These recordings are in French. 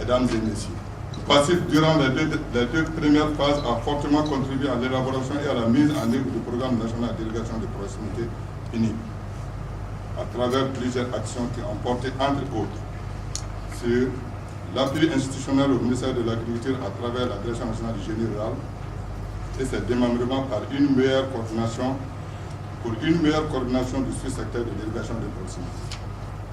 Mesdames et messieurs, le passif durant les deux premières phases a fortement contribué à l'élaboration et à la mise en œuvre du programme national d'irrigation de proximité unique, à travers plusieurs actions qui ont porté, entre autres, sur l'appui institutionnel au ministère de l'Agriculture à travers la Direction nationale du génie rural et ses démembrements par une meilleure coordination du sous-secteur de l'irrigation de proximité.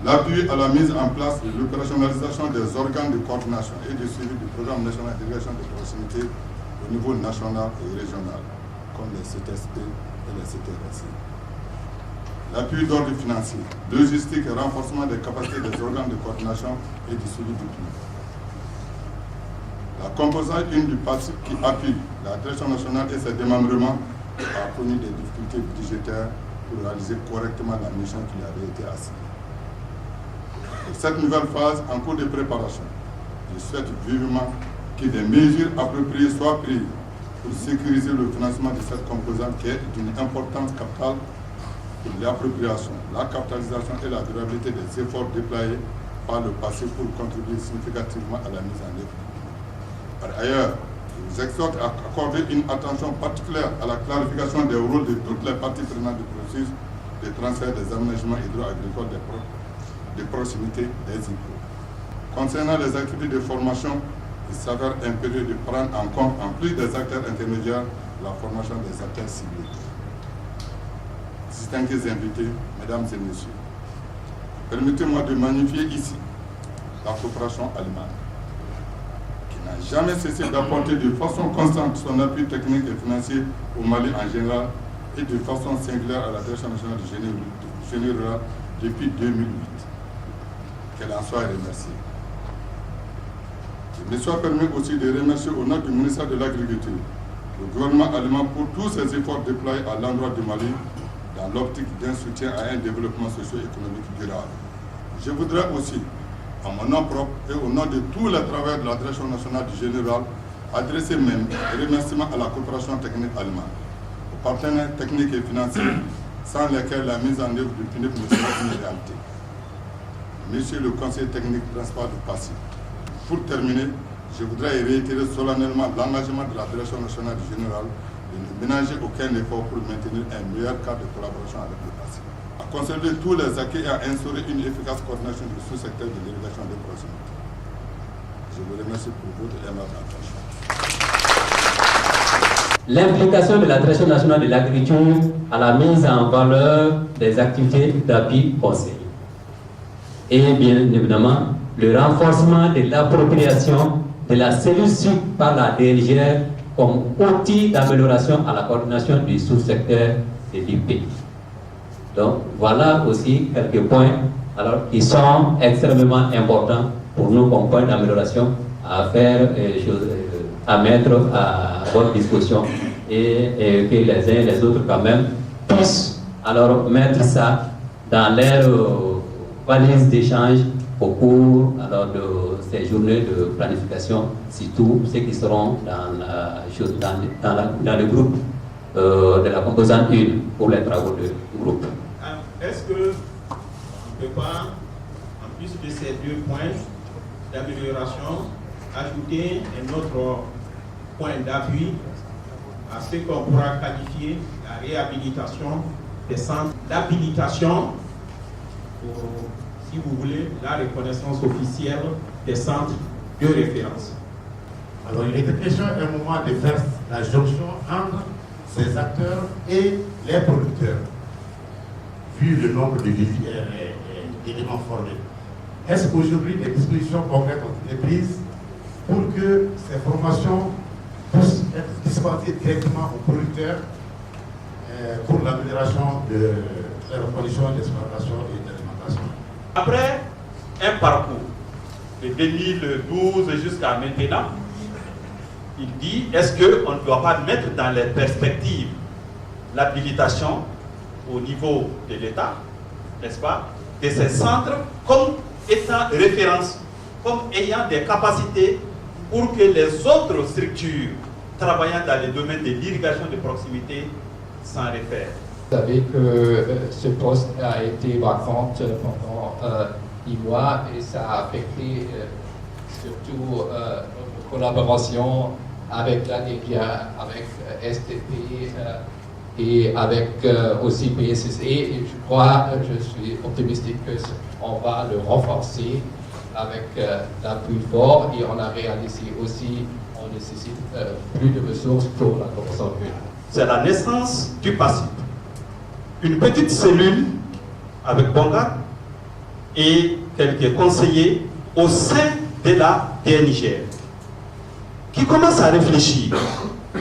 L'appui à la mise en place de l'opérationnalisation des organes de coordination et de suivi du programme national d'irrigation de proximité au niveau national et régional, comme les CTSP et les CTRSI. L'appui d'ordre financier, logistique et renforcement des capacités des organes de coordination et du suivi du PNUD. La composante 1 du passif qui appuie la Direction nationale et ses démembrements a connu des difficultés budgétaires pour réaliser correctement la mission qui lui avait été assignée. Pour cette nouvelle phase en cours de préparation, je souhaite vivement que des mesures appropriées soient prises pour sécuriser le financement de cette composante qui est d'une importance capitale pour l'appropriation, la capitalisation et la durabilité des efforts déployés par le passé pour contribuer significativement à la mise en œuvre. Par ailleurs, je vous exhorte à accorder une attention particulière à la clarification des rôles de toutes les parties prenantes du processus de transfert des aménagements hydro-agricoles de proximité des IPO. Concernant les activités de formation, il s'avère impérieux de prendre en compte, en plus des acteurs intermédiaires, la formation des acteurs ciblés. Distingués invités, mesdames et messieurs, permettez-moi de magnifier ici la coopération allemande, qui n'a jamais cessé d'apporter de façon constante son appui technique et financier au Mali en général et de façon singulière à la Direction nationale du génie rural depuis 2008. Qu'elle en soit remerciée. Je me sois permis aussi de remercier au nom du ministère de l'Agriculture le gouvernement allemand pour tous ses efforts déployés à l'endroit du Mali dans l'optique d'un soutien à un développement socio-économique durable. Je voudrais aussi, à mon nom propre et au nom de tous les travailleurs de la Direction nationale du génie rural, adresser mes remerciements à la coopération technique allemande, aux partenaires techniques et financiers sans lesquels la mise en œuvre du PNUD ne serait une réalité. Monsieur le conseiller technique principal du passif. Pour terminer, je voudrais réitérer solennellement l'engagement de la Direction nationale du général de ne ménager aucun effort pour maintenir un meilleur cadre de collaboration avec le passif, à consolider tous les acquis et à instaurer une efficace coordination du sous-secteur de l'irrigation de proximité. Je vous remercie pour votre aimable attention. L'implication de la Direction nationale de l'agriculture à la mise en valeur des activités d'appui conseil. Et bien évidemment, le renforcement de l'appropriation de la cellule sucre par la DRGR comme outil d'amélioration à la coordination du sous-secteur de l'IP. Donc voilà aussi quelques points qui sont extrêmement importants pour nous comme point d'amélioration à faire, à mettre à votre disposition et que les uns et les autres quand même puissent alors mettre ça dans leur valise d'échange au cours de ces journées de planification, surtout ceux qui seront dans le groupe de la composante 1 pour les travaux de groupe. Est-ce qu'on ne peut pas, en plus de ces deux points d'amélioration, ajouter un autre point d'appui à ce qu'on pourra qualifier la réhabilitation des centres d'habilitation pour, si vous voulez, la reconnaissance officielle des centres de référence. Alors il était question à un moment de faire la jonction entre ces acteurs et les producteurs, vu le nombre de défis et d'éléments formés. Est-ce qu'aujourd'hui des dispositions concrètes ont été prises pour que ces formations puissent être dispensées directement aux producteurs pour l'amélioration de leurs conditions d'exploitation et d'alimentation? Après un parcours de 2012 jusqu'à maintenant, il dit, est-ce qu'on ne doit pas mettre dans les perspectives l'habilitation au niveau de l'État, n'est-ce pas, de ces centres comme étant référence, comme ayant des capacités pour que les autres structures travaillant dans le domaine de l'irrigation de proximité s'en réfèrent. Vous savez que ce poste a été vacant pendant 10 mois et ça a affecté surtout notre collaboration avec la DGA, avec STP et avec aussi PSSE. Et je suis optimistique qu'on va le renforcer avec l'appui fort, et on a réalisé aussi, on nécessite plus de ressources pour la Commission. C'est la naissance du PASSIP. Une petite cellule avec Bonga et quelques conseillers au sein de la DNIGR qui commencent à réfléchir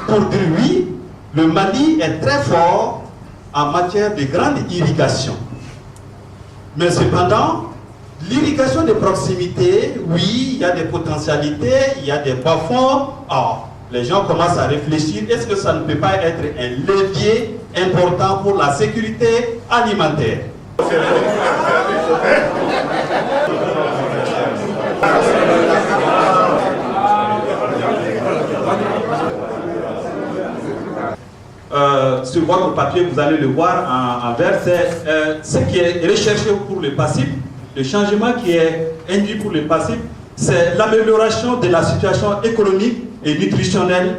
pour dire oui, le Mali est très fort en matière de grande irrigation. Mais cependant, l'irrigation de proximité, oui, il y a des potentialités, il y a des bas-fonds. Alors, les gens commencent à réfléchir, est-ce que ça ne peut pas être un levier important pour la sécurité alimentaire? Sur votre papier, vous allez le voir en vert, c'est ce qui est recherché pour le PASSIP. Le changement qui est induit pour le PASSIP, c'est l'amélioration de la situation économique et nutritionnelle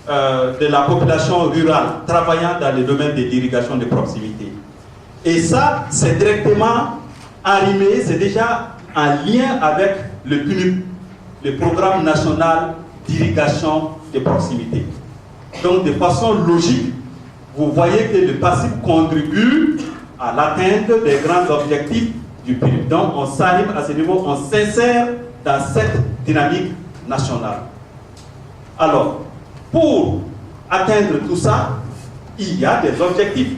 de la population rurale travaillant dans le domaine de l'irrigation de proximité. Et ça, c'est directement arrimé, c'est déjà en lien avec le PNUD, le Programme national d'irrigation de proximité. Donc, de façon logique, vous voyez que le PASSIP contribue à l'atteinte des grands objectifs du PNUD. Donc, on s'arrive à ce niveau, on s'insère dans cette dynamique nationale. Alors, pour atteindre tout ça, il y a des objectifs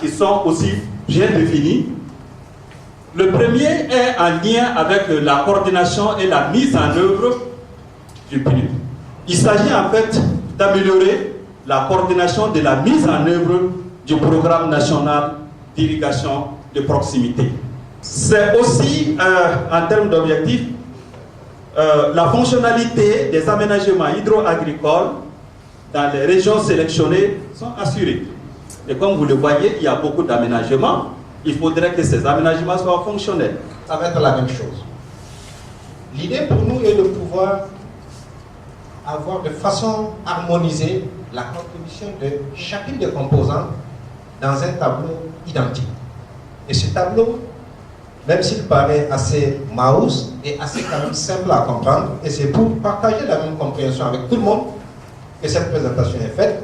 qui sont aussi bien définis. Le premier est en lien avec la coordination et la mise en œuvre du PNUD. Il s'agit en fait d'améliorer la coordination de la mise en œuvre du programme national d'irrigation de proximité. C'est aussi, en termes d'objectifs, la fonctionnalité des aménagements hydro-agricoles dans les régions sélectionnées sont assurées. Et comme vous le voyez, il y a beaucoup d'aménagements. Il faudrait que ces aménagements soient fonctionnels. Ça va être la même chose. L'idée pour nous est de pouvoir avoir de façon harmonisée la contribution de chacune des composantes dans un tableau identique. Et ce tableau, même s'il paraît assez mouse, est assez quand même simple à comprendre, et c'est pour partager la même compréhension avec tout le monde que cette présentation est faite.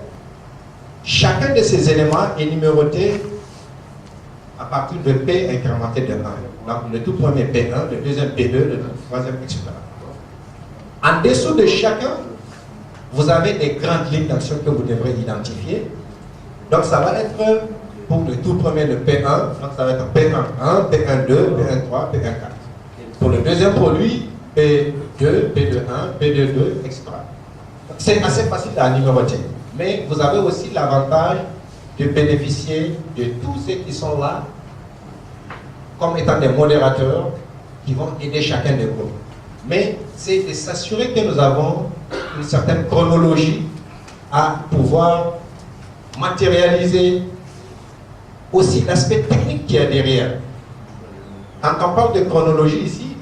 Chacun de ces éléments est numéroté à partir de P incrémenté de 1. Donc le tout premier P1, le deuxième P2, le troisième, etc. En dessous de chacun, vous avez des grandes lignes d'action que vous devrez identifier. Donc ça va être pour le tout premier le P1, donc ça va être P1, P1, 2, P1, 3, P1, 4. Pour le deuxième produit, P2, P2, 1, P2, 2, etc. C'est assez facile à numéroter. Mais vous avez aussi l'avantage de bénéficier de tous ceux qui sont là comme étant des modérateurs qui vont aider chacun des groupes. Mais c'est de s'assurer que nous avons une certaine chronologie à pouvoir matérialiser aussi l'aspect technique qui est derrière. Quand on parle de chronologie ici,